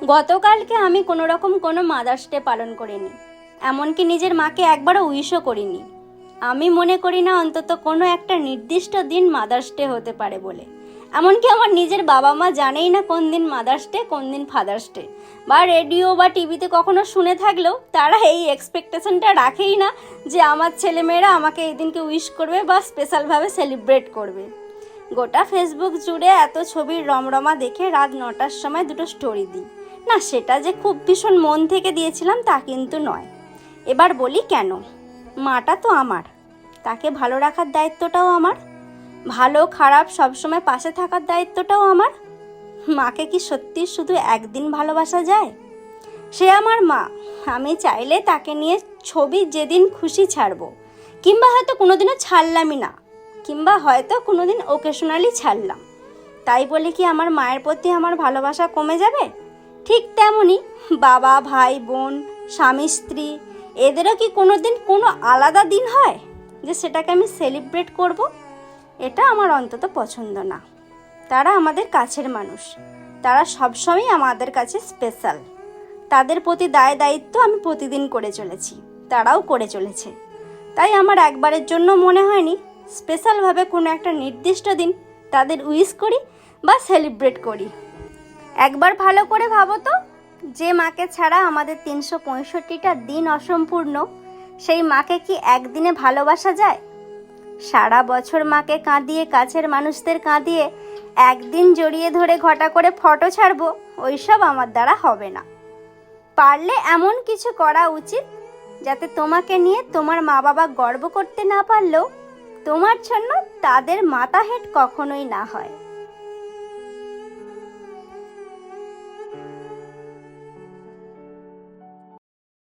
গতকালকে আমি কোনো রকম কোনো মাদার্স ডে পালন করিনি, এমনকি নিজের মাকে একবারও উইশও করিনি। আমি মনে করি না অন্তত কোনো একটা নির্দিষ্ট দিন মাদার্স ডে হতে পারে বলে। এমনকি আমার নিজের বাবা মা জানেই না কোন দিন মাদার্স ডে, কোন দিন ফাদার্স ডে। বা রেডিও বা টিভিতে কখনো শুনে থাকলেও তারা এই এক্সপেকটেশনটা রাখেই না যে আমার ছেলেমেয়েরা আমাকে এই দিনকে উইশ করবে বা স্পেশালভাবে সেলিব্রেট করবে। গোটা ফেসবুক জুড়ে এত ছবির রমরমা দেখে রাত 9টার সময় দুটো স্টোরি দিই না, সেটা যে খুব ভীষণ মন থেকে দিয়েছিলাম তা কিন্তু নয়। এবার বলি কেন। মাটা তো আমার, তাকে ভালো রাখার দায়িত্বটাও আমার, ভালো খারাপ সবসময় পাশে থাকার দায়িত্বটাও আমার। মাকে কি সত্যি শুধু একদিন ভালোবাসা যায়? সে আমার মা, আমি চাইলে তাকে নিয়ে ছবি যেদিন খুশি ছাড়বো, কিংবা হয়তো কোনোদিনও ছাড়লামই না, কিংবা হয়তো কোনোদিন ওকেশনালি ছাড়লাম। তাই বলে কি আমার মায়ের প্রতি আমার ভালোবাসা কমে যাবে? ঠিক তেমনই বাবা, ভাই, বোন, স্বামী, স্ত্রী, এদেরও কি কোনোদিন কোনো আলাদা দিন হয় যে সেটাকে আমি সেলিব্রেট করব? এটা আমার অন্তত পছন্দ না। তারা আমাদের কাছের মানুষ, তারা সবসময় আমাদের কাছে স্পেশাল। তাদের প্রতি দায় দায়িত্ব আমি প্রতিদিন করে চলেছি, তারাও করে চলেছে। তাই আমার একবারের জন্য মনে হয়নি স্পেশালভাবে কোনো একটা নির্দিষ্ট দিন তাদের উইশ করি বা সেলিব্রেট করি। একবার ভালো করে ভাবো তো, যে মাকে ছাড়া আমাদের 365টা দিন অসম্পূর্ণ, সেই মাকে কি একদিনে ভালোবাসা যায়? সারা বছর মাকে কাঁদিয়ে, কাছের মানুষদের কাঁদিয়ে একদিন জড়িয়ে ধরে ঘটা করে ফটো ছাড়বো, ওইসব আমার দ্বারা হবে না। পারলে এমন কিছু করা উচিত যাতে তোমাকে নিয়ে তোমার মা বাবা গর্ব করতে না পারলেও তোমার জন্য তাদের মাথা হেঁট কখনোই না হয়।